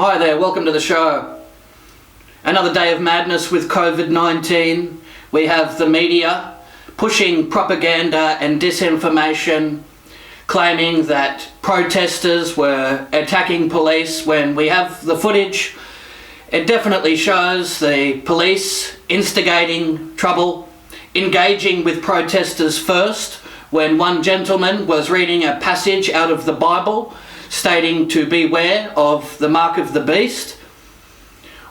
Hi there, welcome to the show. Another day of madness with COVID-19. We have the media pushing propaganda and disinformation, claiming that protesters were attacking police when we have the footage. It definitely shows the police instigating trouble, engaging with protesters first, when one gentleman was reading a passage out of the Bible stating to beware of the mark of the beast.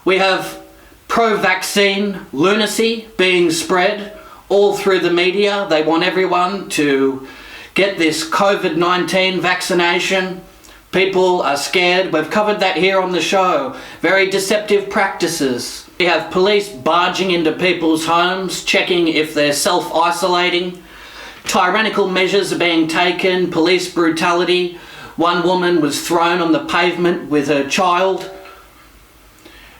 We have pro-vaccine lunacy being spread all through the media. They want everyone to get this COVID-19 vaccination. People are scared. We've covered that here on the show. Very deceptive practices. We have police barging into people's homes, checking if they're self-isolating. Tyrannical measures are being taken, police brutality. One woman was thrown on the pavement with her child.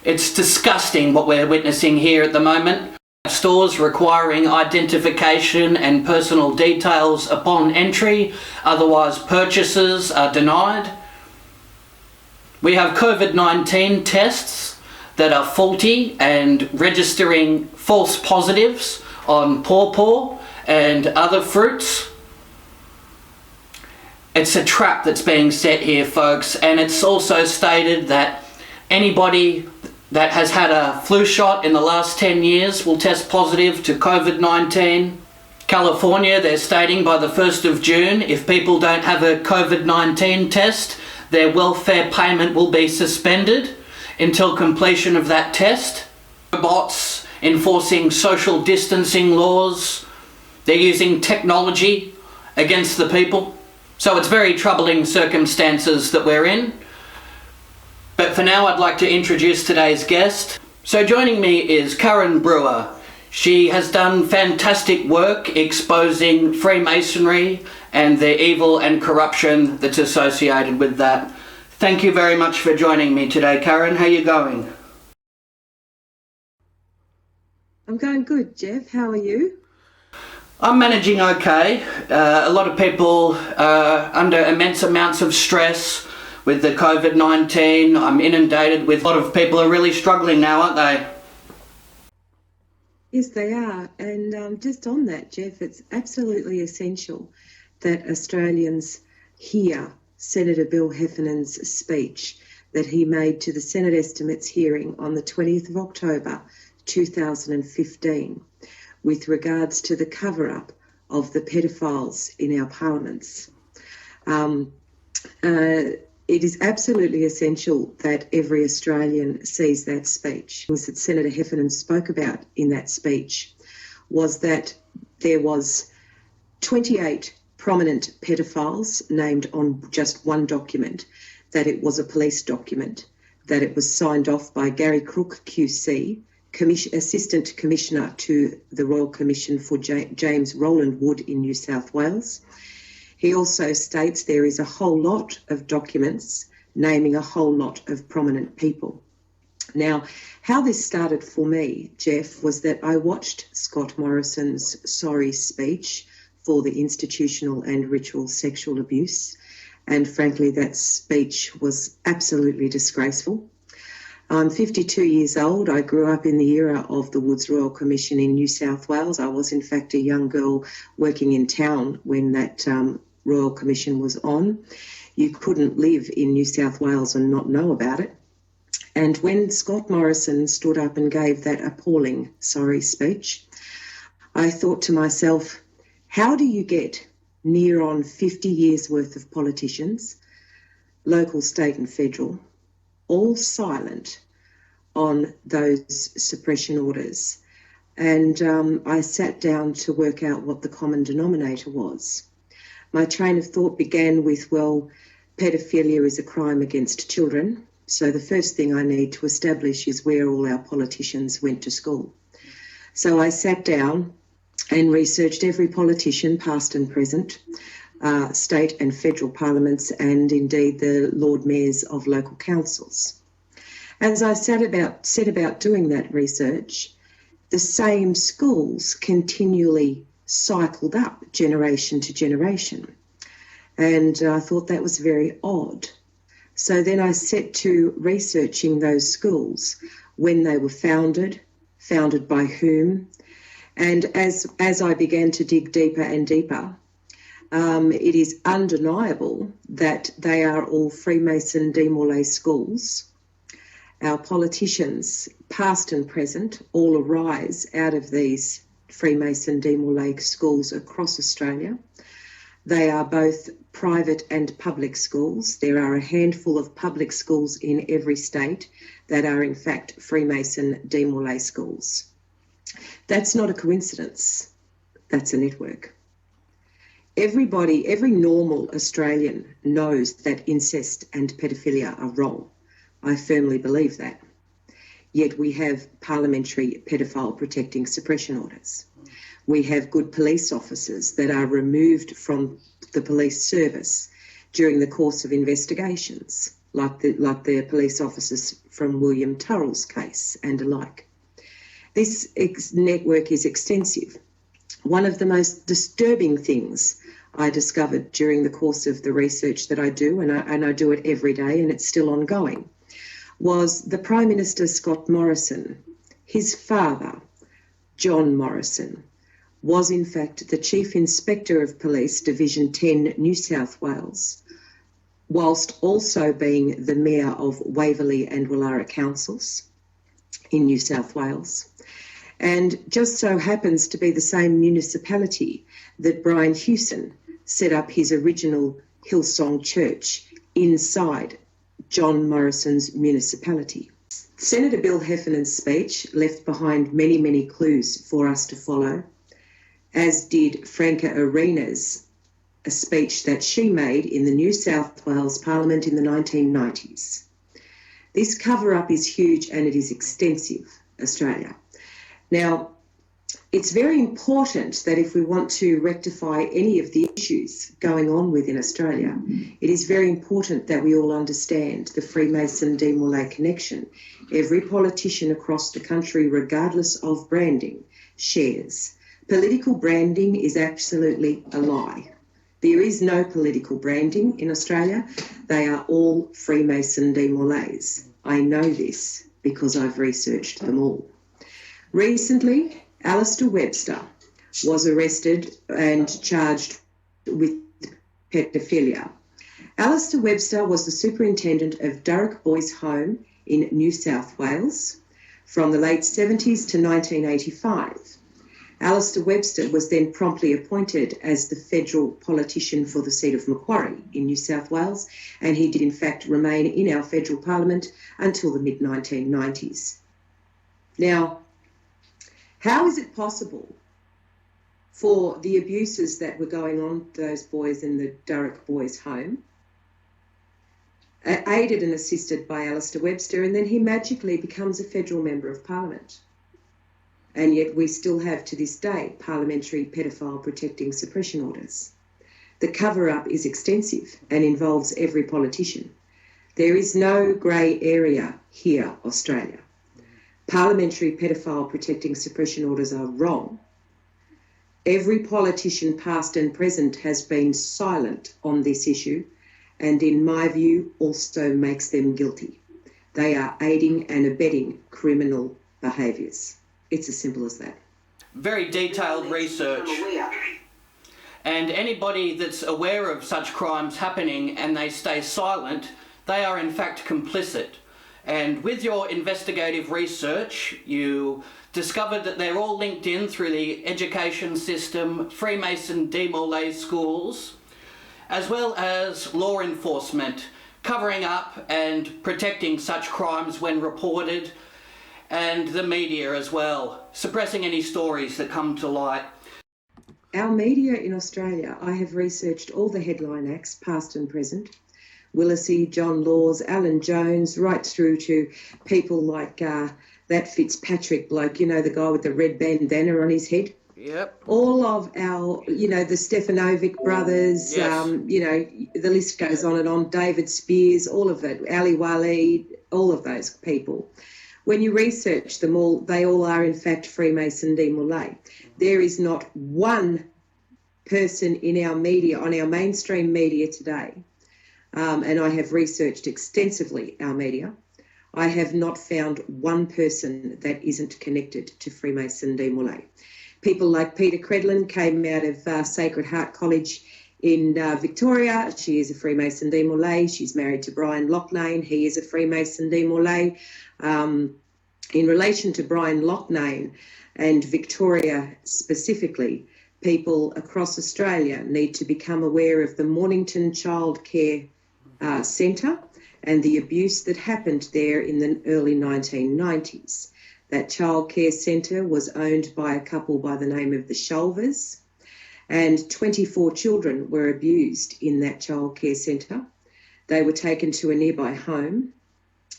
It's disgusting what we're witnessing here at the moment. Stores requiring identification and personal details upon entry, otherwise purchases are denied. We have COVID-19 tests that are faulty and registering false positives on pawpaw and other fruits. It's a trap that's being set here, folks, and it's also stated that anybody that has had a flu shot in the last 10 years will test positive to COVID-19. California, they're stating by the 1st of June, if people don't have a COVID-19 test, their welfare payment will be suspended until completion of that test. Robots enforcing social distancing laws. They're using technology against the people. So it's very troubling circumstances that we're in. But for now, I'd like to introduce today's guest. So joining me is Karen Brewer. She has done fantastic work exposing Freemasonry and the evil and corruption that's associated with that. Thank you very much for joining me today, Karen. How are you going? I'm going good, Jeff. How are you? I'm managing okay. A lot of people are under immense amounts of stress with the COVID-19. I'm inundated with a lot of people are really struggling now, aren't they? Yes, they are. And just on that, Jeff, it's absolutely essential that Australians hear Senator Bill Heffernan's speech that he made to the Senate Estimates hearing on the 20th of October 2015 with regards to the cover-up of the pedophiles in our parliaments. It is absolutely essential that every Australian sees that speech. Things that Senator Heffernan spoke about in that speech was that there was 28 prominent pedophiles named on just one document, that it was a police document, that it was signed off by Gary Crook QC, Assistant Commissioner to the Royal Commission for James Roland Wood in New South Wales. He also states there is a whole lot of documents naming a whole lot of prominent people. Now, how this started for me, Jeff, was that I watched Scott Morrison's sorry speech for the institutional and ritual sexual abuse, and frankly, that speech was absolutely disgraceful. I'm 52 years old. I grew up in the era of the Woods Royal Commission in New South Wales. I was, in fact, a young girl working in town when that Royal Commission was on. You couldn't live in New South Wales and not know about it. And when Scott Morrison stood up and gave that appalling sorry speech, I thought to myself, how do you get near on 50 years worth of politicians, local, state and federal, all silent on those suppression orders? And I sat down to work out what the common denominator was. My train of thought began with, well, pedophilia is a crime against children. So the first thing I need to establish is where all our politicians went to school. So I sat down and researched every politician, past and present, state and federal parliaments, and indeed the Lord Mayors of local councils. As I set about doing that research, the same schools continually cycled up generation to generation. And I thought that was very odd. So then I set to researching those schools, when they were founded by whom, and as I began to dig deeper and deeper, it is undeniable that they are all Freemason de Morlaix schools. Our politicians, past and present, all arise out of these Freemason de Morlaix schools across Australia. They are both private and public schools. There are a handful of public schools in every state that are in fact Freemason de Morlaix schools. That's not a coincidence. That's a network. Everybody, every normal Australian knows that incest and pedophilia are wrong. I firmly believe that. Yet we have parliamentary pedophile protecting suppression orders. We have good police officers that are removed from the police service during the course of investigations, like the police officers from William Turrell's case and alike. This network is extensive. One of the most disturbing things I discovered during the course of the research that I do, and I do it every day and it's still ongoing, was the Prime Minister Scott Morrison. His father, John Morrison, was in fact the Chief Inspector of Police, Division 10, New South Wales, whilst also being the Mayor of Waverley and Wallara councils in New South Wales, and just so happens to be the same municipality that Brian Hewson set up his original Hillsong Church inside John Morrison's municipality. Senator Bill Heffernan's speech left behind many, many clues for us to follow, as did Franca Arena's a speech that she made in the New South Wales Parliament in the 1990s. This cover-up is huge and it is extensive, Australia. Now, it's very important that if we want to rectify any of the issues going on within Australia, it is very important that we all understand the Freemason de Morlaix connection. Every politician across the country, regardless of branding, shares. Political branding is absolutely a lie. There is no political branding in Australia. They are all Freemason de Morlaix. I know this because I've researched them all. Recently, Alistair Webster was arrested and charged with pedophilia. Alistair Webster was the superintendent of Durrock Boys Home in New South Wales from the late 70s to 1985. Alistair Webster was then promptly appointed as the federal politician for the seat of Macquarie in New South Wales, and he did in fact remain in our federal parliament until the mid-1990s. Now, how is it possible for the abuses that were going on to those boys in the Durrock Boys Home, aided and assisted by Alistair Webster, and then he magically becomes a federal member of parliament? And yet we still have to this day parliamentary pedophile protecting suppression orders. The cover-up is extensive and involves every politician. There is no grey area here, Australia. Parliamentary pedophile protecting suppression orders are wrong. Every politician, past and present, has been silent on this issue, and in my view also makes them guilty. They are aiding and abetting criminal behaviours. It's as simple as that. Very detailed research. And anybody that's aware of such crimes happening and they stay silent, they are in fact complicit. And with your investigative research, you discovered that they're all linked in through the education system, Freemason de Morlaix schools, as well as law enforcement, covering up and protecting such crimes when reported, and the media as well, suppressing any stories that come to light. Our media in Australia, I have researched all the headline acts, past and present, Willisey, John Laws, Alan Jones, right through to people like that Fitzpatrick bloke, you know, the guy with the red bandana on his head. Yep. All of our, you know, the Stefanovic brothers, Yes. you know, the list goes on and on, David Spears, all of it, Ali Wali, all of those people. When you research them all, they all are in fact Freemason de Morlaix. There is not one person in our media, on our mainstream media today, and I have researched extensively our media, I have not found one person that isn't connected to Freemason de Molay. People like Peter Credlin came out of Sacred Heart College in Victoria. She is a Freemason de Molay. She's married to Brian Loughnane. He is a Freemason de Molay. In relation to Brian Loughnane and Victoria specifically, people across Australia need to become aware of the Mornington Child Care Centre and the abuse that happened there in the early 1990s. That child care centre was owned by a couple by the name of the Shulvers, and 24 children were abused in that child care centre. They were taken to a nearby home.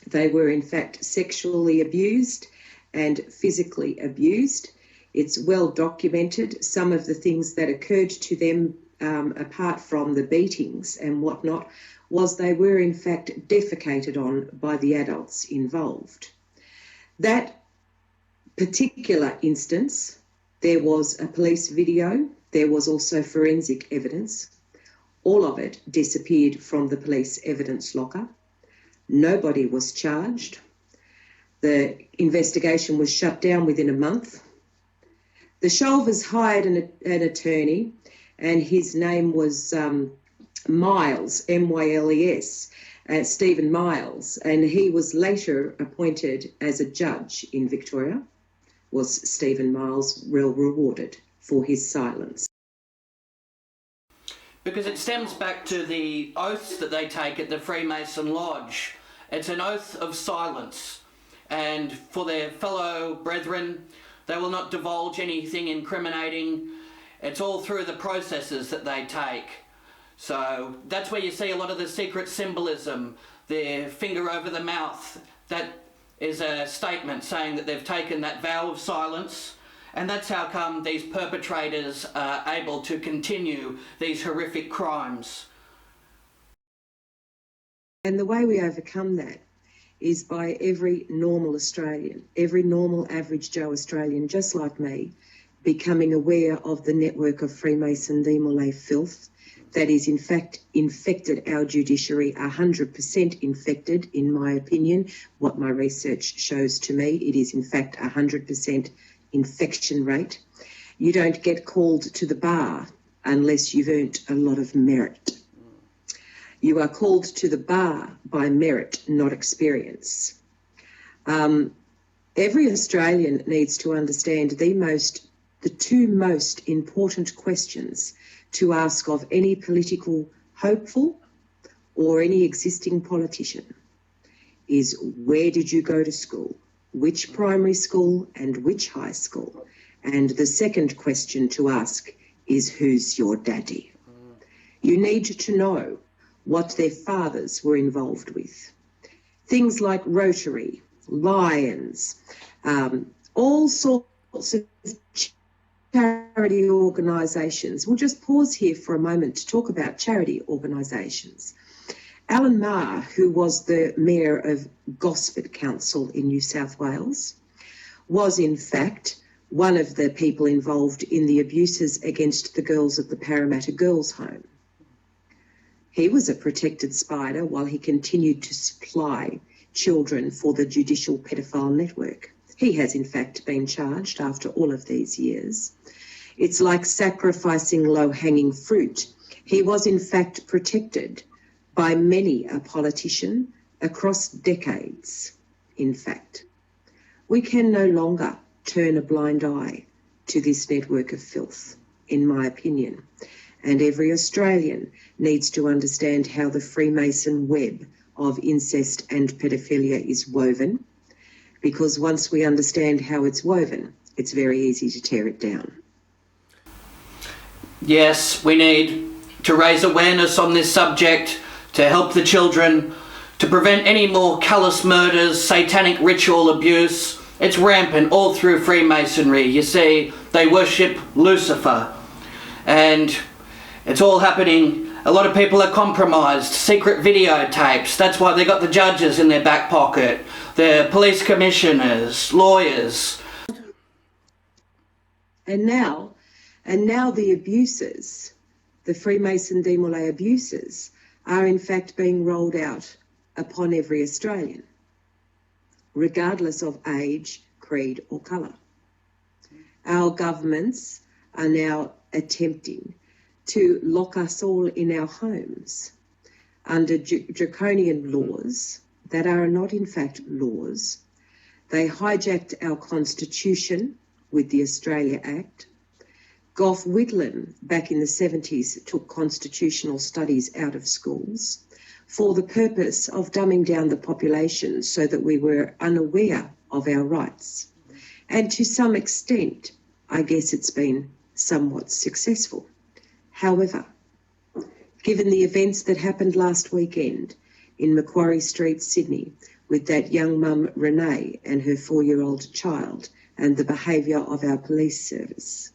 They were in fact sexually abused and physically abused. It's well documented. Some of the things that occurred to them, apart from the beatings and whatnot, was they were in fact defecated on by the adults involved. That particular instance, there was a police video, there was also forensic evidence. All of it disappeared from the police evidence locker. Nobody was charged. The investigation was shut down within a month. The Shulvers hired an attorney, and his name was Miles, M-Y-L-E-S, Stephen Miles, and he was later appointed as a judge in Victoria. Was Stephen Miles well rewarded for his silence? Because it stems back to the oaths that they take at the Freemason Lodge. It's an oath of silence, and for their fellow brethren, they will not divulge anything incriminating. It's all through the processes that they take. So that's where you see a lot of the secret symbolism, their finger over the mouth. That is a statement saying that they've taken that vow of silence, and that's how come these perpetrators are able to continue these horrific crimes. And the way we overcome that is by every normal Australian, every normal average Joe Australian, just like me, becoming aware of the network of Freemason de Molay filth that is in fact infected our judiciary, 100% infected, in my opinion. What my research shows to me, it is in fact 100% infection rate. You don't get called to the bar unless you've earned a lot of merit. You are called to the bar by merit, not experience. Every Australian needs to understand the two most important questions to ask of any political hopeful or any existing politician is: where did you go to school? Which primary school and which high school? And the second question to ask is: who's your daddy? You need to know what their fathers were involved with. Things like Rotary, Lions, all sorts of charity organisations. We'll just pause here for a moment to talk about charity organisations. Alan Maher, who was the Mayor of Gosford Council in New South Wales, was in fact one of the people involved in the abuses against the girls at the Parramatta Girls' Home. He was a protected spider while he continued to supply children for the judicial pedophile network. He has in fact been charged after all of these years. It's like sacrificing low-hanging fruit. He was in fact protected by many a politician across decades, in fact. We can no longer turn a blind eye to this network of filth, in my opinion. And every Australian needs to understand how the Freemason web of incest and pedophilia is woven, because once we understand how it's woven, it's very easy to tear it down. Yes, we need to raise awareness on this subject to help the children, to prevent any more callous murders, satanic ritual abuse. It's rampant all through Freemasonry. You see, they worship Lucifer, and it's all happening. A lot of people are compromised, secret videotapes. That's why they got the judges in their back pocket, the police commissioners, lawyers. And now the abusers, the Freemason de Molay abusers, are in fact being rolled out upon every Australian, regardless of age, creed or colour. Our governments are now attempting to lock us all in our homes under draconian laws that are not in fact laws. They hijacked our constitution with the Australia Act. Gough Whitlam back in the 70s took constitutional studies out of schools for the purpose of dumbing down the population so that we were unaware of our rights. And to some extent, I guess it's been somewhat successful. However, given the events that happened last weekend in Macquarie Street, Sydney, with that young mum, Renee, and her 4-year-old child, and the behaviour of our police service,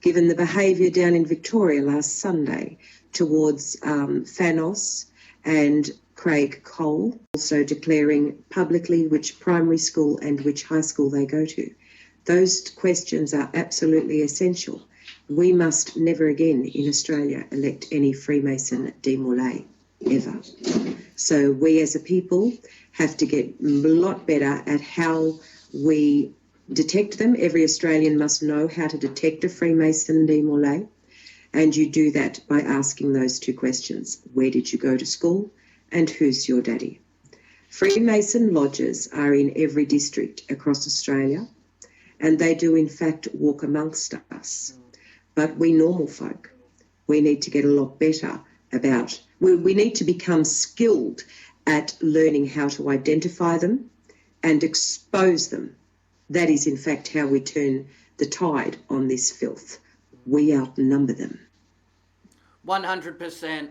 given the behaviour down in Victoria last Sunday towards Thanos and Craig Cole, also declaring publicly which primary school and which high school they go to, those questions are absolutely essential. We must never again in Australia elect any Freemason démolé, ever. So we as a people have to get a lot better at how we detect them. Every Australian must know how to detect a Freemason démolé, and you do that by asking those two questions. Where did you go to school and who's your daddy? Freemason lodges are in every district across Australia, and they do in fact walk amongst us. But we normal folk, we need to get a lot better about, we need to become skilled at learning how to identify them and expose them. That is in fact how we turn the tide on this filth. We outnumber them. 100%.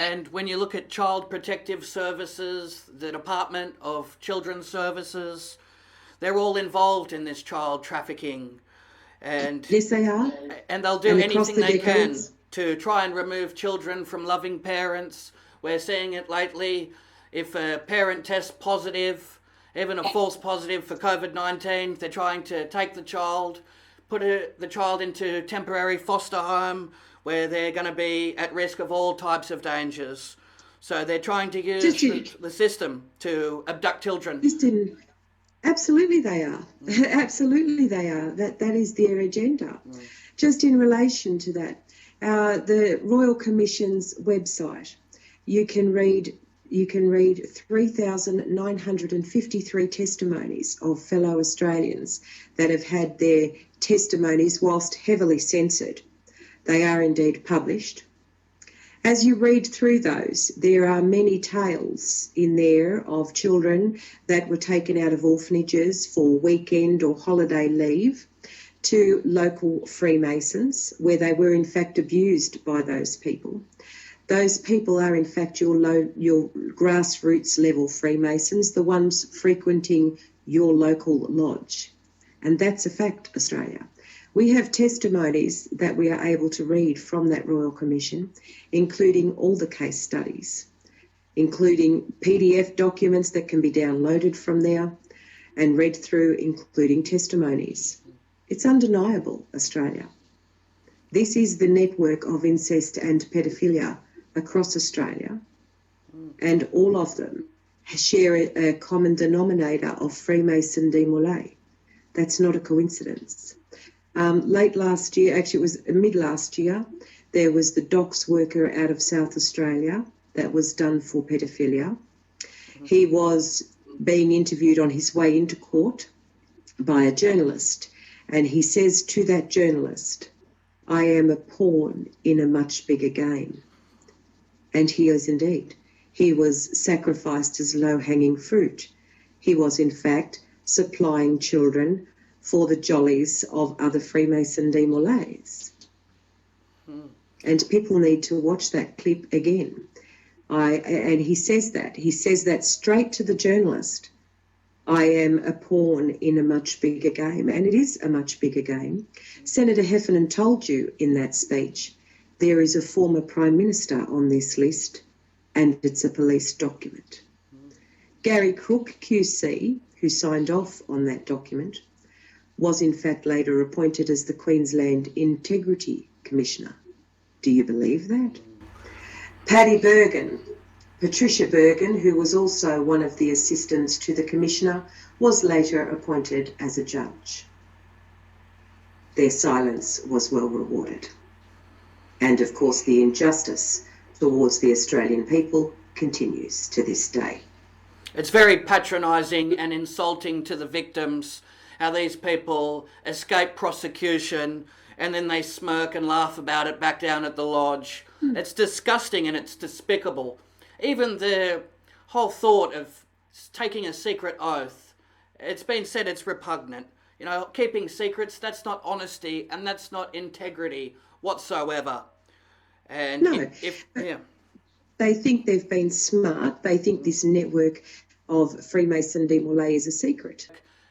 And when you look at Child Protective Services, the Department of Children's Services, they're all involved in this child trafficking. And yes, they are. And they'll do anything they can to try and remove children from loving parents. We're seeing it lately. If a parent tests positive, even a false positive for COVID-19, they're trying to take the child, put the child into temporary foster home where they're going to be at risk of all types of dangers. So they're trying to use the system to abduct children. Absolutely they are. Absolutely they are. That is their agenda. Just in relation to that, the Royal Commission's website, you can read 3,953 testimonies of fellow Australians that have had their testimonies, whilst heavily censored, they are indeed published. As you read through those, there are many tales in there of children that were taken out of orphanages for weekend or holiday leave to local Freemasons, where they were in fact abused by those people. Those people are in fact your grassroots level Freemasons, the ones frequenting your local lodge. And that's a fact, Australia. We have testimonies that we are able to read from that Royal Commission, including all the case studies, including PDF documents that can be downloaded from there and read through, including testimonies. It's undeniable, Australia. This is the network of incest and pedophilia across Australia, and all of them share a common denominator of Freemason démolé. That's not a coincidence. Late last year, actually it was mid last year, there was the docks worker out of South Australia that was done for pedophilia. He was being interviewed on his way into court by a journalist, and he says to that journalist, "I am a pawn in a much bigger game." And he is indeed. He was sacrificed as low-hanging fruit. He was in fact supplying children for the jollies of other Freemason démolés. And people need to watch that clip again. And he says that straight to the journalist. I am a pawn in a much bigger game, and it is a much bigger game. Senator Heffernan told you in that speech, there is a former Prime Minister on this list, and it's a police document. Gary Crook, QC, who signed off on that document, was in fact later appointed as the Queensland Integrity Commissioner. Do you believe that? Paddy Bergen, Patricia Bergen, who was also one of the assistants to the Commissioner, was later appointed as a judge. Their silence was well rewarded. And of course, the injustice towards the Australian people continues to this day. It's very patronising and insulting to the victims how these people escape prosecution and then they smirk and laugh about it back down at the lodge. It's disgusting and it's despicable. Even the whole thought of taking a secret oath, it's been said it's repugnant. You know, keeping secrets, that's not honesty and that's not integrity whatsoever. And no, yeah. They think they've been smart. They think this network of Freemason Demolay is a secret.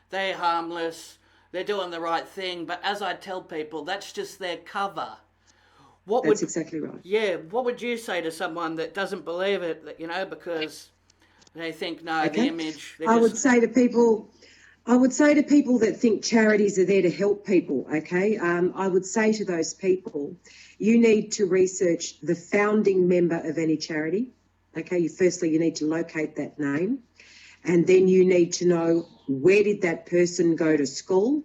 They're harmless. They're doing the right thing. But as I tell people, that's just their cover. That's exactly right. Yeah. What would you say to someone that doesn't believe it, you know, because they think, no, the image... I would say to people that think charities are there to help people, okay? I would say to those people, you need to research the founding member of any charity, okay? Firstly, you need to locate that name, and then you need to know where did that person go to school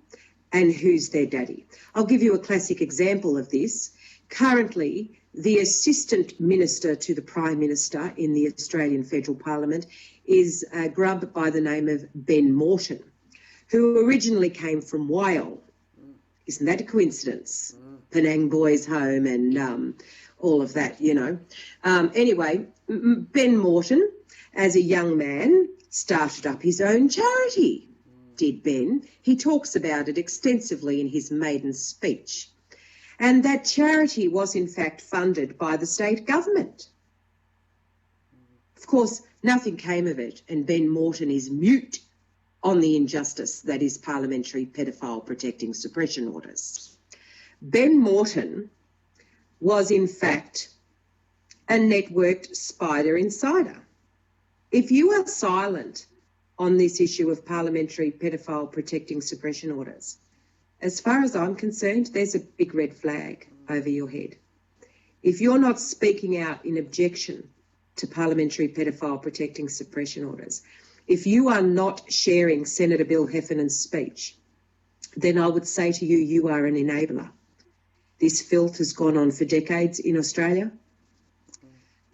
and who's their daddy. I'll give you a classic example of this. Currently, the Assistant Minister to the Prime Minister in the Australian Federal Parliament is a grub by the name of Ben Morton, who originally came from Whale. Isn't that a coincidence? Penang Boys Home and all of that, you know. Anyway, Ben Morton, as a young man, started up his own charity, did Ben. He talks about it extensively in his maiden speech. And that charity was, in fact, funded by the state government. Of course, nothing came of it, and Ben Morton is mute on the injustice that is parliamentary pedophile protecting suppression orders. Ben Morton was, in fact, a networked spider insider. If you are silent on this issue of parliamentary pedophile protecting suppression orders, as far as I'm concerned, there's a big red flag over your head. If you're not speaking out in objection to parliamentary pedophile protecting suppression orders, if you are not sharing Senator Bill Heffernan's speech, then I would say to you, you are an enabler. This filth has gone on for decades in Australia,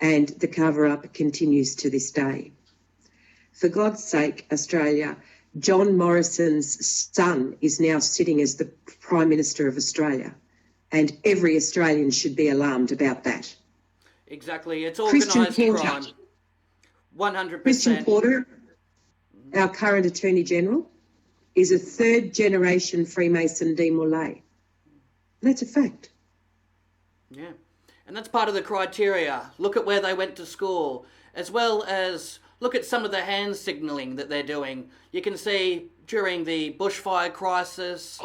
and the cover-up continues to this day. For God's sake, Australia, John Morrison's son is now sitting as the Prime Minister of Australia, and every Australian should be alarmed about that. Exactly. It's organised crime. 100%. Christian Porter, our current Attorney-General, is a third-generation Freemason Demolay. That's a fact. Yeah. And that's part of the criteria. Look at where they went to school, as well as look at some of the hand signalling that they're doing. You can see during the bushfire crisis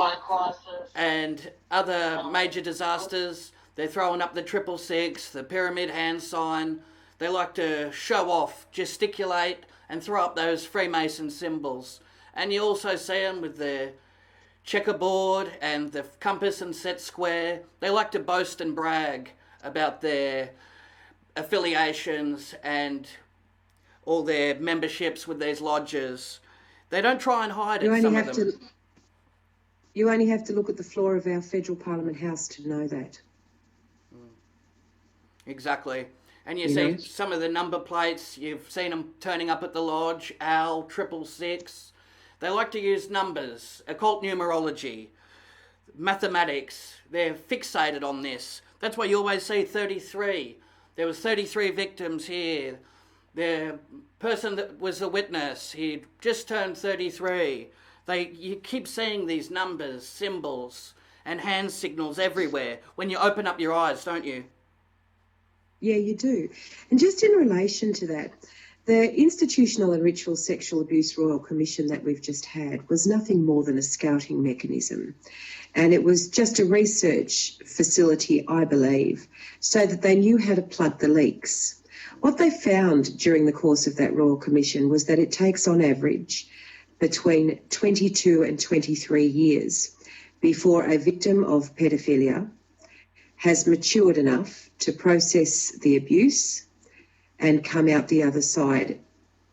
and other major disasters, they're throwing up the 666, the pyramid hand sign. They like to show off, gesticulate, and throw up those Freemason symbols. And you also see them with their checkerboard and the compass and set square. They like to boast and brag about their affiliations and all their memberships with these lodges. They don't try and hide it, some of them. You only have to look at the floor of our federal parliament house to know that. Exactly. And you see some of the number plates, you've seen them turning up at the lodge, AL, 666. They like to use numbers, occult numerology, mathematics. They're fixated on this. That's why you always see 33. There was 33 victims here. The person that was a witness, he just turned 33. You keep seeing these numbers, symbols, and hand signals everywhere when you open up your eyes, don't you? Yeah, you do. And just in relation to that, the Institutional and Ritual Sexual Abuse Royal Commission that we've just had was nothing more than a scouting mechanism. And it was just a research facility, I believe, so that they knew how to plug the leaks. What they found during the course of that Royal Commission was that it takes on average between 22 and 23 years before a victim of pedophilia has matured enough to process the abuse and come out the other side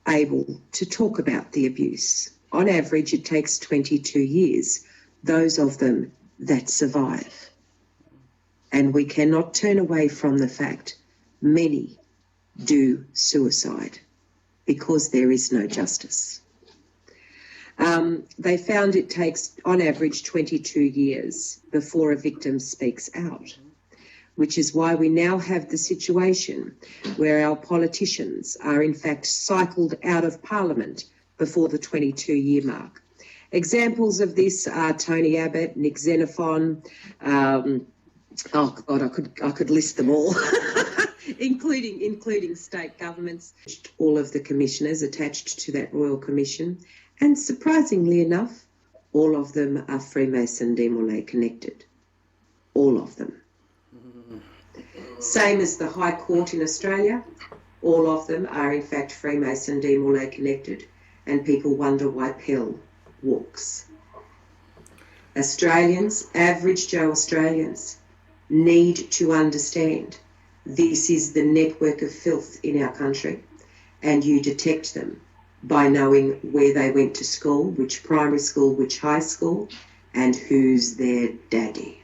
able to talk about the abuse. On average, it takes 22 years, those of them that survive. And we cannot turn away from the fact many do suicide because there is no justice. They found it takes, on average, 22 years before a victim speaks out, which is why we now have the situation where our politicians are in fact cycled out of Parliament before the 22-year mark. Examples of this are Tony Abbott, Nick Xenophon, oh God, I could list them all, including state governments, all of the commissioners attached to that Royal Commission, and surprisingly enough, all of them are Freemason Demolay connected. All of them. Same as the High Court in Australia, all of them are in fact Freemason Demolay connected, and people wonder why Pell walks. Australians, average Joe Australians, need to understand this is the network of filth in our country, and you detect them by knowing where they went to school, which primary school, which high school, and who's their daddy.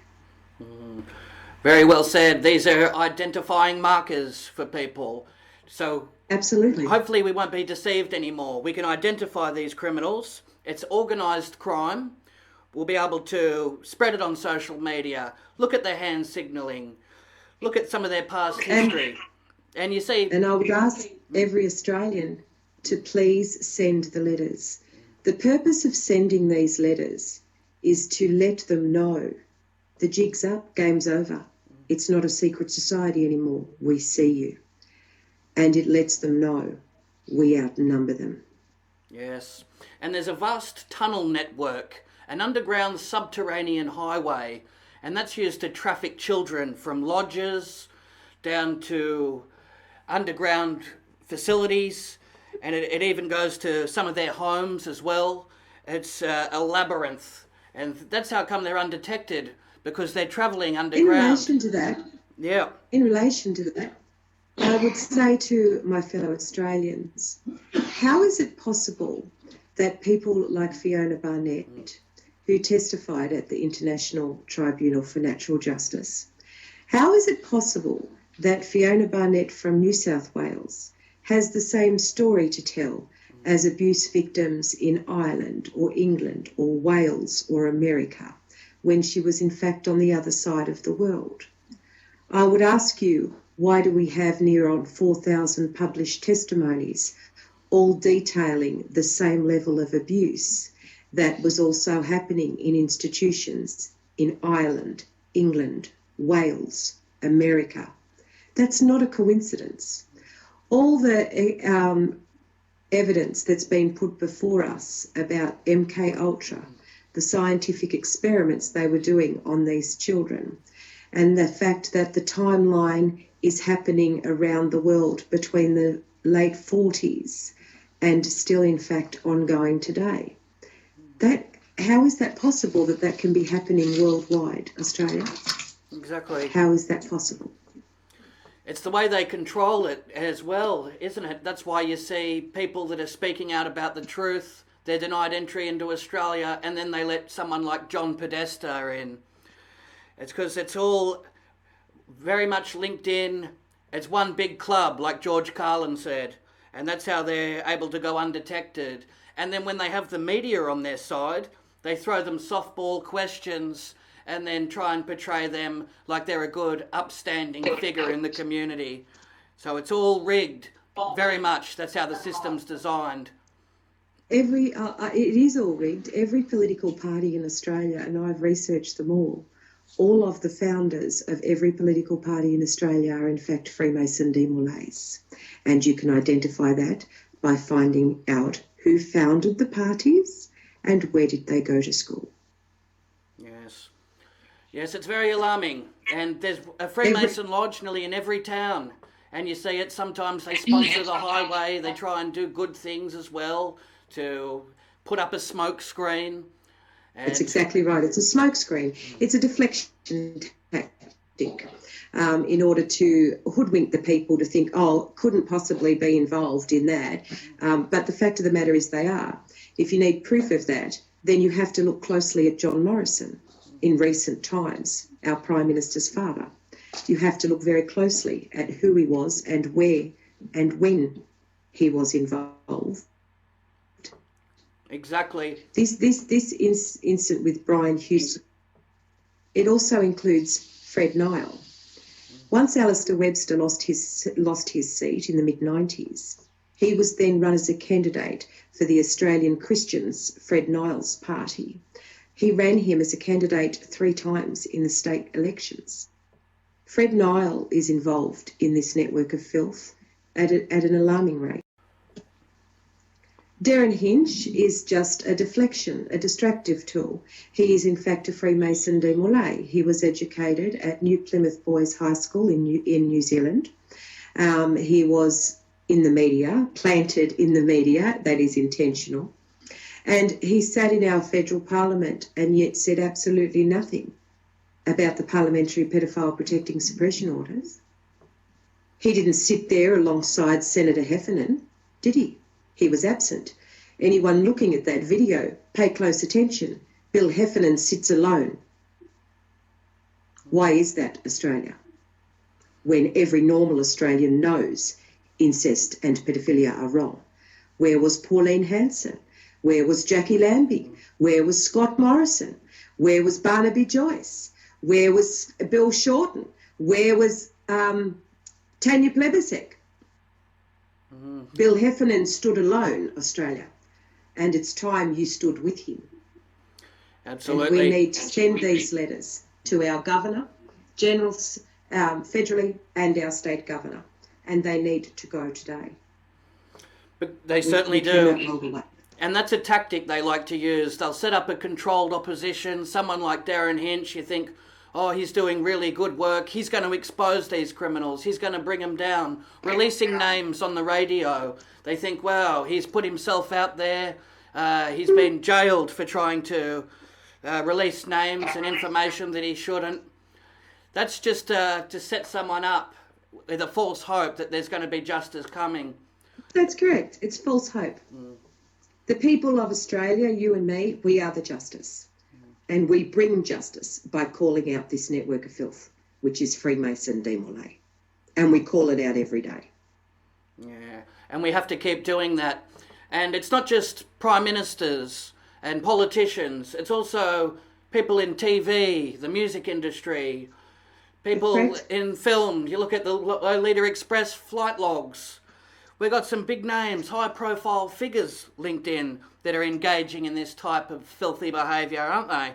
Very well said. These are identifying markers for people. So absolutely, hopefully we won't be deceived anymore. We can identify these criminals. It's organised crime. We'll be able to spread it on social media, look at their hand signalling, look at some of their past history. And you see... And I would ask every Australian to please send the letters. The purpose of sending these letters is to let them know the jig's up, game's over. It's not a secret society anymore. We see you. And it lets them know we outnumber them. Yes. And there's a vast tunnel network, an underground subterranean highway, and that's used to traffic children from lodges down to underground facilities, and it even goes to some of their homes as well. It's a labyrinth, and that's how come they're undetected, because they're travelling underground. In relation to that, I would say to my fellow Australians, how is it possible that people like Fiona Barnett, who testified at the International Tribunal for Natural Justice, how is it possible that Fiona Barnett from New South Wales has the same story to tell as abuse victims in Ireland or England or Wales or America, when she was in fact on the other side of the world? I would ask you, why do we have near on 4,000 published testimonies, all detailing the same level of abuse that was also happening in institutions in Ireland, England, Wales, America? That's not a coincidence. All the evidence that's been put before us about MK Ultra, the scientific experiments they were doing on these children, and the fact that the timeline is happening around the world between the late 40s and still in fact ongoing today. How is that possible that that can be happening worldwide, Australia? Exactly. How is that possible? It's the way they control it as well, isn't it? That's why you see people that are speaking out about the truth, they're denied entry into Australia, and then they let someone like John Podesta in. It's because it's all very much linked in. It's one big club, like George Carlin said, and that's how they're able to go undetected. And then when they have the media on their side, they throw them softball questions and then try and portray them like they're a good, upstanding figure in the community. So it's all rigged, very much. That's how the system's designed. It is all rigged. Every political party in Australia, and I've researched them all of the founders of every political party in Australia are in fact Freemason Demolays. And you can identify that by finding out who founded the parties and where did they go to school. Yes. Yes, it's very alarming. And there's a Freemason lodge nearly in every town. And you see it, sometimes they sponsor the highway, they try and do good things as well, to put up a smoke screen. That's exactly right. It's a smoke screen. It's a deflection in order to hoodwink the people to think, oh, couldn't possibly be involved in that. But the fact of the matter is they are. If you need proof of that, then you have to look closely at John Morrison in recent times, our Prime Minister's father. You have to look very closely at who he was and where and when he was involved. Exactly. This incident with Brian Hughes, it also includes Fred Nile. Once Alistair Webster lost his seat in the mid-90s, he was then run as a candidate for the Australian Christians, Fred Nile's party. He ran him as a candidate 3 times in the state elections. Fred Nile is involved in this network of filth at an alarming rate. Darren Hinch is just a deflection, a distractive tool. He is in fact a Freemason de Molay. He was educated at New Plymouth Boys High School in New Zealand. He was in the media, planted in the media, that is intentional. And he sat in our federal parliament and yet said absolutely nothing about the parliamentary pedophile protecting suppression orders. He didn't sit there alongside Senator Heffernan, did he? He was absent. Anyone looking at that video, pay close attention. Bill Heffernan sits alone. Why is that, Australia? When every normal Australian knows incest and pedophilia are wrong. Where was Pauline Hanson? Where was Jackie Lambie? Where was Scott Morrison? Where was Barnaby Joyce? Where was Bill Shorten? Where was Tanya Plebisek? Bill Heffernan stood alone, Australia, and it's time you stood with him. Absolutely. And we need to send these letters to our Governor, Generals, federally, and our state governor, and they need to go today. But they certainly do. And that's a tactic they like to use. They'll set up a controlled opposition, someone like Darren Hinch. You think, oh, he's doing really good work. He's going to expose these criminals. He's going to bring them down. Releasing names on the radio. They think, wow, he's put himself out there. He's been jailed for trying to release names and information that he shouldn't. That's just to set someone up with a false hope that there's going to be justice coming. That's correct. It's false hope. The people of Australia, you and me, we are the justice. And we bring justice by calling out this network of filth, which is Freemason de Molay. And we call it out every day. Yeah, and we have to keep doing that. And it's not just prime ministers and politicians. It's also people in TV, the music industry, people in film. You look at the Lolita Express flight logs. We've got some big names, high-profile figures linked in that are engaging in this type of filthy behaviour, aren't they?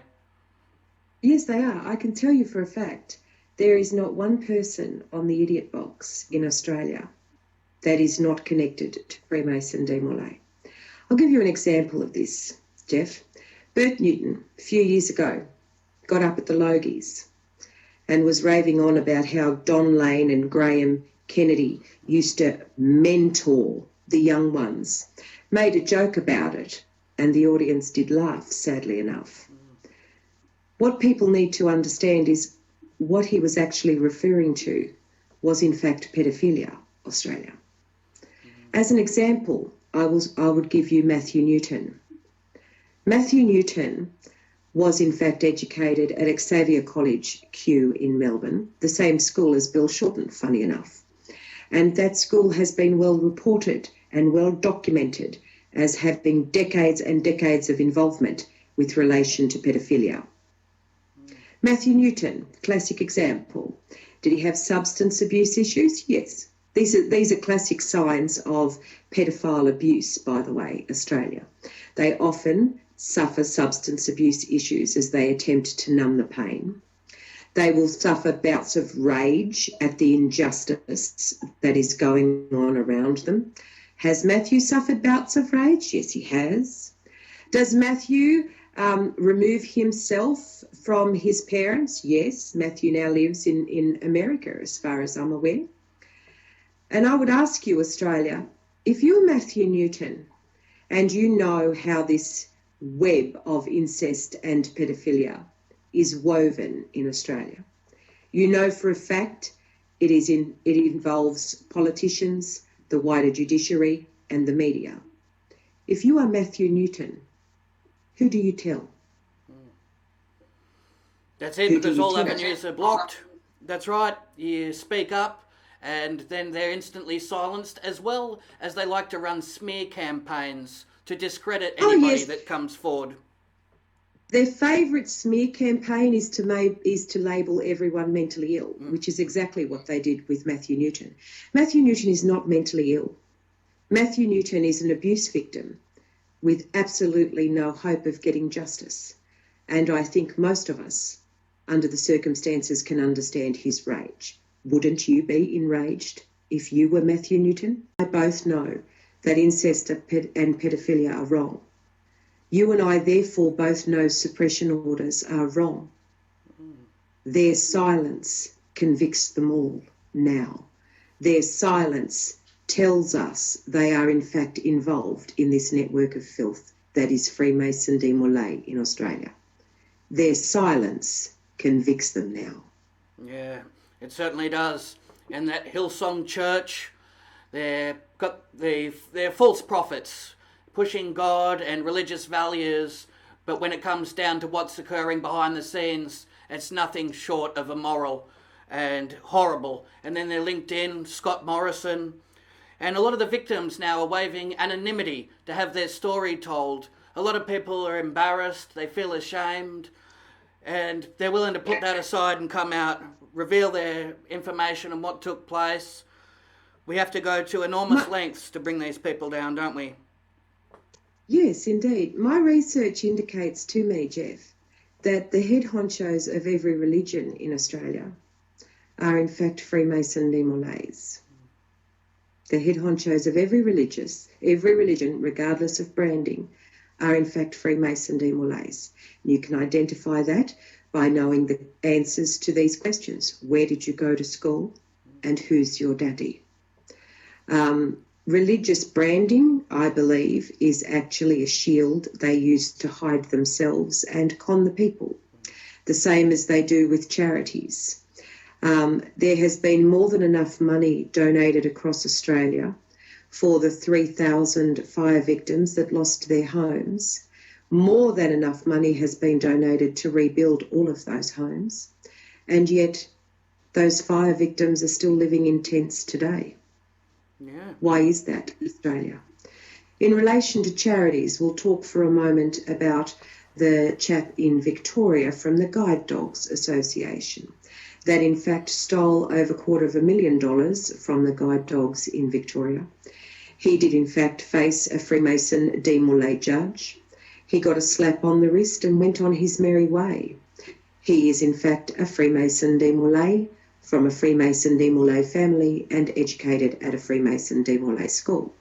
Yes, they are. I can tell you for a fact, there is not one person on the idiot box in Australia that is not connected to Freemason de Molay. I'll give you an example of this, Jeff. Bert Newton, a few years ago, got up at the Logies and was raving on about how Don Lane and Graham Kennedy used to mentor the young ones, made a joke about it, and the audience did laugh, sadly enough. What people need to understand is what he was actually referring to was in fact pedophilia, Australia. As an example, I would give you Matthew Newton. Matthew Newton was in fact educated at Xavier College, Kew in Melbourne, the same school as Bill Shorten, funny enough. And that school has been well reported and well documented as having decades and decades of involvement with relation to pedophilia. Matthew Newton, classic example. Did he have substance abuse issues? Yes. These are classic signs of pedophile abuse, by the way, Australia. They often suffer substance abuse issues as they attempt to numb the pain. They will suffer bouts of rage at the injustice that is going on around them. Has Matthew suffered bouts of rage? Yes, he has. Does Matthew remove himself from his parents? Yes, Matthew now lives in America, as far as I'm aware. And I would ask you, Australia, if you're Matthew Newton and you know how this web of incest and pedophilia is woven in Australia, You know for a fact it involves politicians, the wider judiciary and the media. If you are Matthew Newton, who do you tell? That's it, because all avenues are blocked. That's right. You speak up and then they're instantly silenced, as well as they like to run smear campaigns to discredit anybody that comes forward. Their favourite smear campaign is to label everyone mentally ill, which is exactly what they did with Matthew Newton. Matthew Newton is not mentally ill. Matthew Newton is an abuse victim with absolutely no hope of getting justice. And I think most of us, under the circumstances, can understand his rage. Wouldn't you be enraged if you were Matthew Newton? I both know that incest and pedophilia are wrong. You and I therefore both know suppression orders are wrong. Their silence convicts them all now. Their silence tells us they are in fact involved in this network of filth that is Freemason Demolay in Australia. Their silence convicts them now. Yeah, it certainly does. And that Hillsong Church, they're false prophets, pushing God and religious values, but when it comes down to what's occurring behind the scenes, it's nothing short of immoral and horrible. And then they're linked in, Scott Morrison, and a lot of the victims now are waiving anonymity to have their story told. A lot of people are embarrassed, they feel ashamed, and they're willing to put that aside and come out, reveal their information and what took place. We have to go to enormous lengths to bring these people down, don't we? Yes, indeed. My research indicates to me, Jeff, that the head honchos of every religion in Australia are in fact Freemason Demolays. The head honchos of every religion, regardless of branding, are in fact Freemason Demolays. You can identify that by knowing the answers to these questions. Where did you go to school? And who's your daddy? Religious branding, I believe, is actually a shield they use to hide themselves and con the people, the same as they do with charities. There has been more than enough money donated across Australia for the 3,000 fire victims that lost their homes. More than enough money has been donated to rebuild all of those homes, and yet those fire victims are still living in tents today. Yeah. Why is that, Australia? In relation to charities, we'll talk for a moment about the chap in Victoria from the Guide Dogs Association that in fact stole over $250,000 from the guide dogs in Victoria. He did in fact face a Freemason Demolay judge. He got a slap on the wrist and went on his merry way. He is in fact a Freemason Demolay from a Freemason Demolay family and educated at a Freemason Demolay school.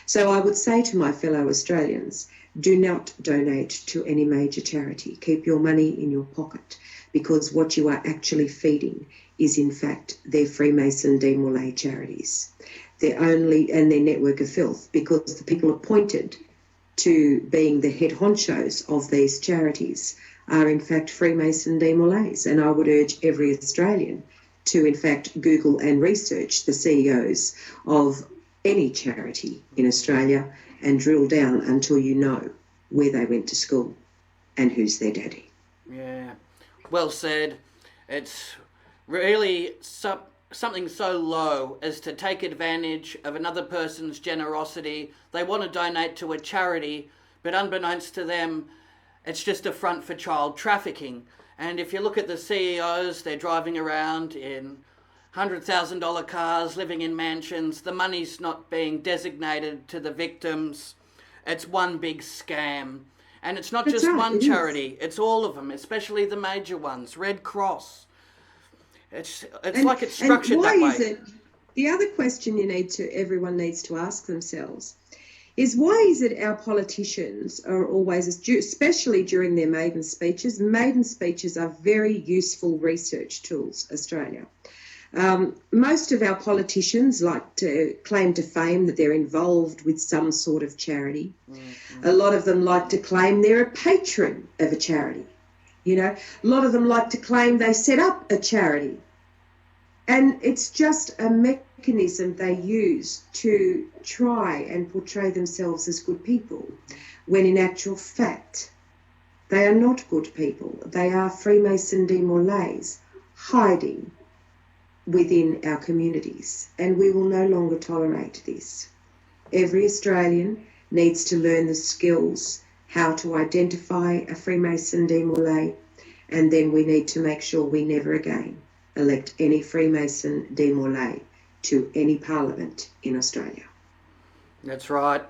So I would say to my fellow Australians, do not donate to any major charity. Keep your money in your pocket, because what you are actually feeding is in fact their Freemason Demolay charities. Their network of filth, because the people appointed to being the head honchos of these charities are in fact Freemason Demolays. And I would urge every Australian to in fact Google and research the CEOs of any charity in Australia and drill down until you know where they went to school and who's their daddy. Yeah, well said. It's really something so low as to take advantage of another person's generosity. They want to donate to a charity, but unbeknownst to them, it's just a front for child trafficking. And if you look at the CEOs, they're driving around in $100,000 cars, living in mansions. The money's not being designated to the victims. It's one big scam. And it's not just one charity, it's all of them, especially the major ones, Red Cross. It's like it's structured that way. The other question everyone needs to ask themselves is, why is it our politicians are always, especially during their maiden speeches are very useful research tools, Australia. Most of our politicians like to claim to fame that they're involved with some sort of charity. Mm-hmm. A lot of them like to claim they're a patron of a charity. You know, a lot of them like to claim they set up a charity. And it's just a mechanism they use to try and portray themselves as good people, when in actual fact, they are not good people. They are Freemason demorlays hiding within our communities, and we will no longer tolerate this. Every Australian needs to learn the skills how to identify a Freemason demorlay, and then we need to make sure we never again elect any Freemason demorlay to any parliament in Australia. That's right.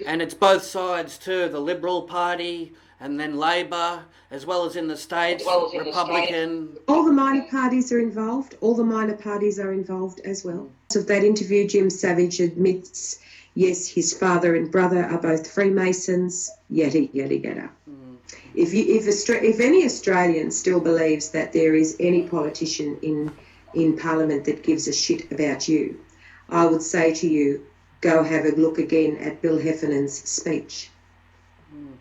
And it's both sides too, the Liberal Party and then Labor, as well as in the States, Republican. All the minor parties are involved. All the minor parties are involved as well. So that interview, Jim Savage admits, yes, his father and brother are both Freemasons, yada, yada, yada. If any Australian still believes that there is any politician in Parliament that gives a shit about you, I would say to you, go have a look again at Bill Heffernan's speech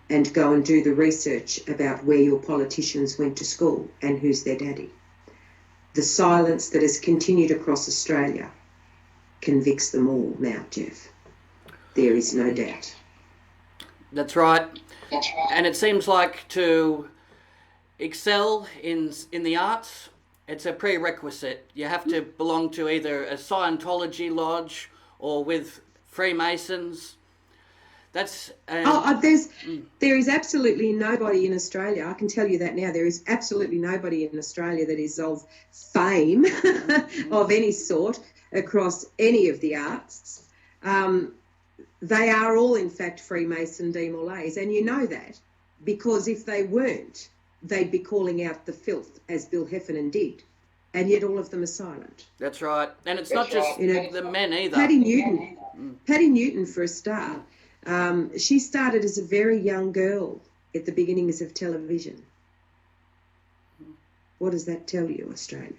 and go and do the research about where your politicians went to school and who's their daddy. The silence that has continued across Australia convicts them all now, Jeff. There is no doubt. That's right. And it seems like to excel in the arts, it's a prerequisite. You have to belong to either a Scientology lodge or with Freemasons. That's there is absolutely nobody in Australia. I can tell you that now. There is absolutely nobody in Australia that is of fame of any sort across any of the arts. They are all, in fact, Freemason demorlays, and you know that because if they weren't, they'd be calling out the filth as Bill Heffernan did, and yet all of them are silent. That's right, and it's not just the men either. Patty Newton, for a start, she started as a very young girl at the beginnings of television. What does that tell you, Australia?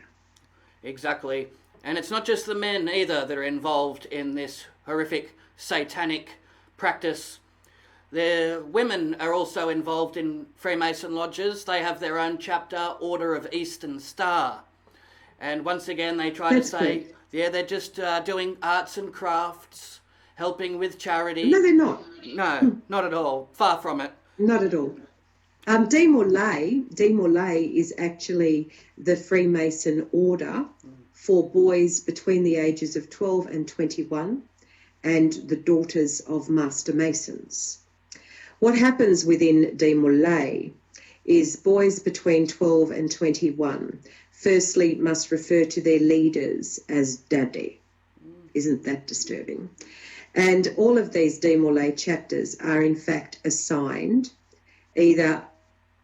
Exactly, and it's not just the men either that are involved in this horrific satanic practice. The women are also involved in Freemason lodges. They have their own chapter, Order of Eastern Star. And once again, they try to say, yeah, they're just doing arts and crafts, helping with charity. No, they're not. No, not at all. Far from it. Not at all. Demorlay is actually the Freemason order for boys between the ages of 12 and 21 and the daughters of Master Masons. What happens within Demorlay is boys between 12 and 21 firstly must refer to their leaders as daddy. Isn't that disturbing? And all of these Demorlay chapters are in fact assigned either,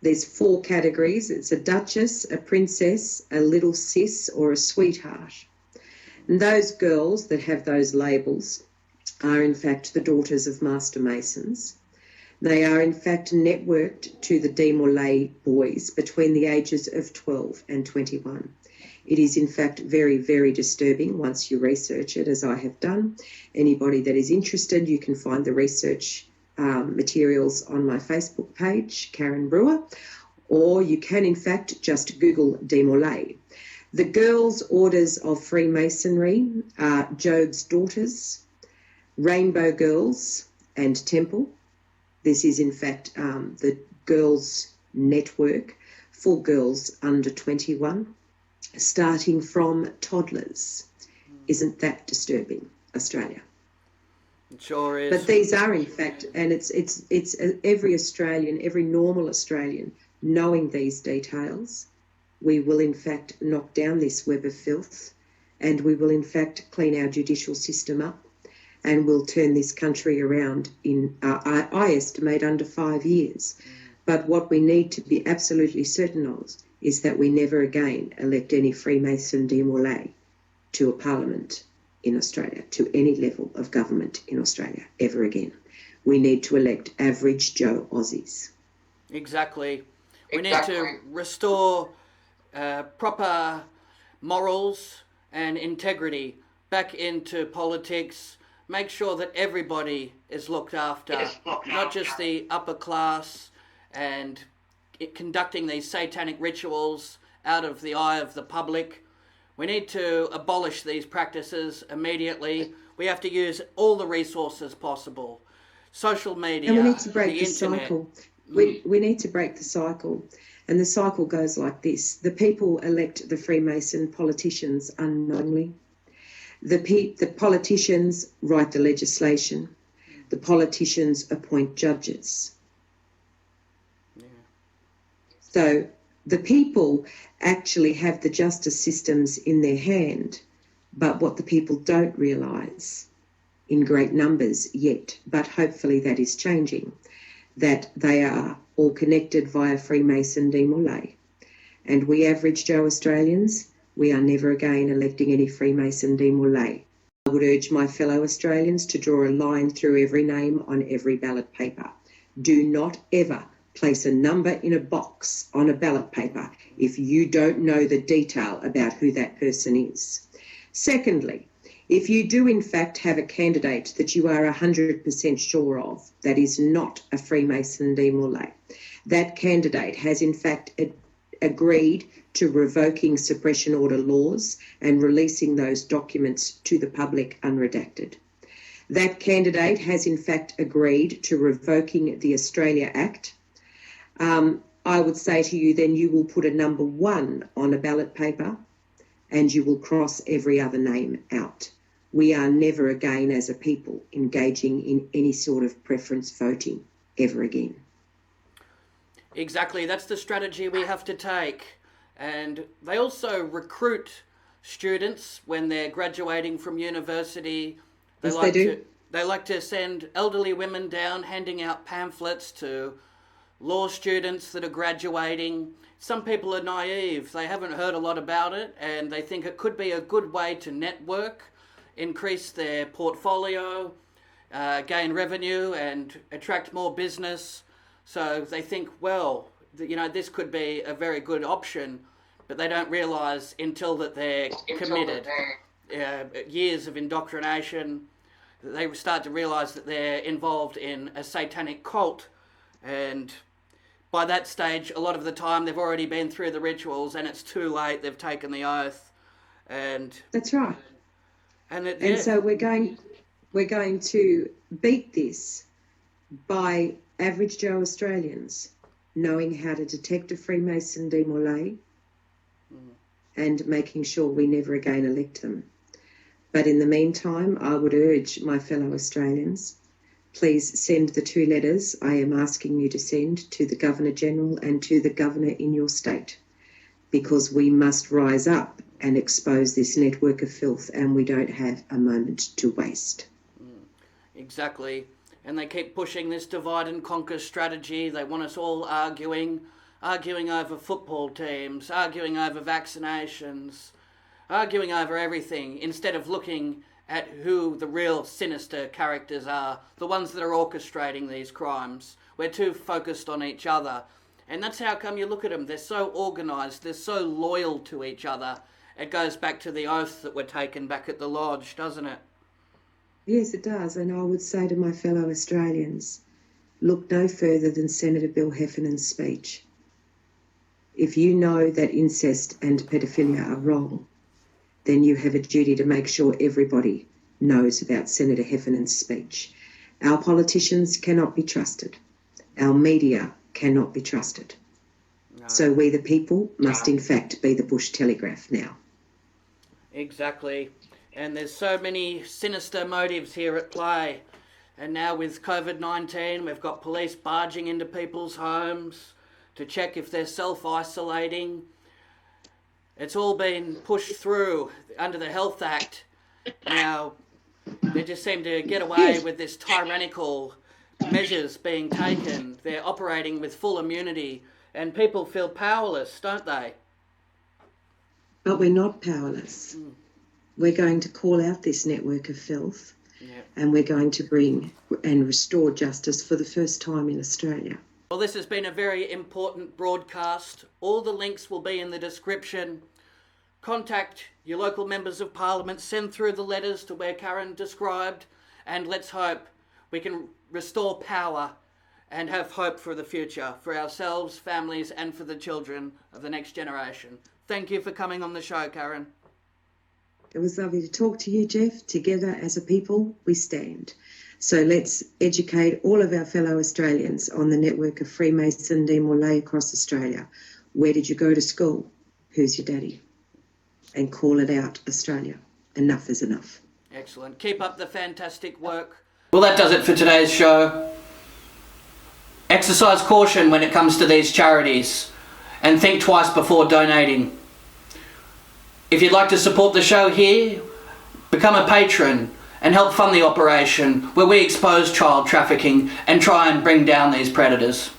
there's 4 categories, it's a duchess, a princess, a little sis or a sweetheart. And those girls that have those labels are in fact the daughters of Master Masons. They are in fact networked to the Demorlay boys between the ages of 12 and 21. It is in fact very, very disturbing once you research it, as I have done. Anybody that is interested, you can find the research materials on my Facebook page, Karen Brewer, or you can in fact just Google Demorlay. The girls' orders of Freemasonry are Job's Daughters, Rainbow Girls and Temple. This is in fact the girls' network for girls under 21, starting from toddlers. Isn't that disturbing, Australia? It sure is. But these are in fact, and it's every Australian, every normal Australian knowing these details, we will in fact knock down this web of filth, and we will in fact clean our judicial system up, and we'll turn this country around in, I estimate, under 5 years. But what we need to be absolutely certain of is that we never again elect any Freemason demorlay to a parliament in Australia, to any level of government in Australia, ever again. We need to elect average Joe Aussies. Exactly. We need to restore proper morals and integrity back into politics. Make sure that everybody is looked after, not just the upper class and conducting these satanic rituals out of the eye of the public. We need to abolish these practices immediately. We have to use all the resources possible. Social media, and we need to break the internet. cycle. We need to break the cycle. And the cycle goes like this. The people elect the Freemason politicians unknowingly. The politicians write the legislation. The politicians appoint judges. Yeah. So the people actually have the justice systems in their hand, but what the people don't realise in great numbers yet, but hopefully that is changing, that they are all connected via Freemason demolay. And we average Joe Australians, we are never again electing any Freemason demolay. I would urge my fellow Australians to draw a line through every name on every ballot paper. Do not ever place a number in a box on a ballot paper if you don't know the detail about who that person is. Secondly, if you do in fact have a candidate that you are 100% sure of that is not a Freemason demolay, that candidate has in fact agreed to revoking suppression order laws and releasing those documents to the public unredacted. That candidate has in fact agreed to revoking the Australia Act. I would say to you, then you will put a number 1 on a ballot paper and you will cross every other name out. We are never again as a people engaging in any sort of preference voting ever again. Exactly, that's the strategy we have to take. And they also recruit students when they're graduating from university. Yes, they do. They like to send elderly women down handing out pamphlets to law students that are graduating. Some people are naive. They haven't heard a lot about it and they think it could be a good way to network, increase their portfolio, gain revenue and attract more business. So they think, well, this could be a very good option, but they don't realise until that they're committed. Years of indoctrination, they start to realise that they're involved in a satanic cult, and by that stage, a lot of the time, they've already been through the rituals and it's too late, they've taken the oath. And that's right. And so we're going to beat this by average Joe Australians knowing how to detect a Freemason demolay and making sure we never again elect them. But in the meantime, I would urge my fellow Australians, please send the 2 letters I am asking you to send to the Governor-General and to the Governor in your state, because we must rise up and expose this network of filth, and we don't have a moment to waste. Exactly. And they keep pushing this divide and conquer strategy. They want us all arguing over football teams, arguing over vaccinations, arguing over everything, instead of looking at who the real sinister characters are, the ones that are orchestrating these crimes. We're too focused on each other. And that's how come you look at them. They're so organised, they're so loyal to each other. It goes back to the oath that were taken back at the lodge, doesn't it? Yes, it does. And I would say to my fellow Australians, look no further than Senator Bill Heffernan's speech. If you know that incest and pedophilia are wrong, then you have a duty to make sure everybody knows about Senator Heffernan's speech. Our politicians cannot be trusted. Our media cannot be trusted. No. So we the people must in fact be the Bush Telegraph now. Exactly. And there's so many sinister motives here at play. And now with COVID-19, we've got police barging into people's homes to check if they're self-isolating. It's all been pushed through under the Health Act. Now, they just seem to get away with this tyrannical measures being taken. They're operating with full immunity, and people feel powerless, don't they? But we're not powerless. We're going to call out this network of filth, and we're going to bring and restore justice for the first time in Australia. Well, this has been a very important broadcast. All the links will be in the description. Contact your local members of Parliament, send through the letters to where Karen described, and let's hope we can restore power and have hope for the future, for ourselves, families, and for the children of the next generation. Thank you for coming on the show, Karen. It was lovely to talk to you, Jeff. Together as a people, we stand. So let's educate all of our fellow Australians on the network of Freemason lay across Australia. Where did you go to school? Who's your daddy? And call it out, Australia. Enough is enough. Excellent. Keep up the fantastic work. Well, that does it for today's show. Exercise caution when it comes to these charities and think twice before donating. If you'd like to support the show here, become a patron and help fund the operation where we expose child trafficking and try and bring down these predators.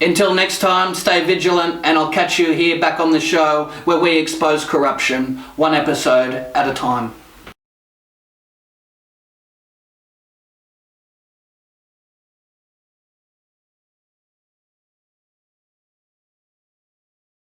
Until next time, stay vigilant, and I'll catch you here back on the show where we expose corruption, one episode at a time.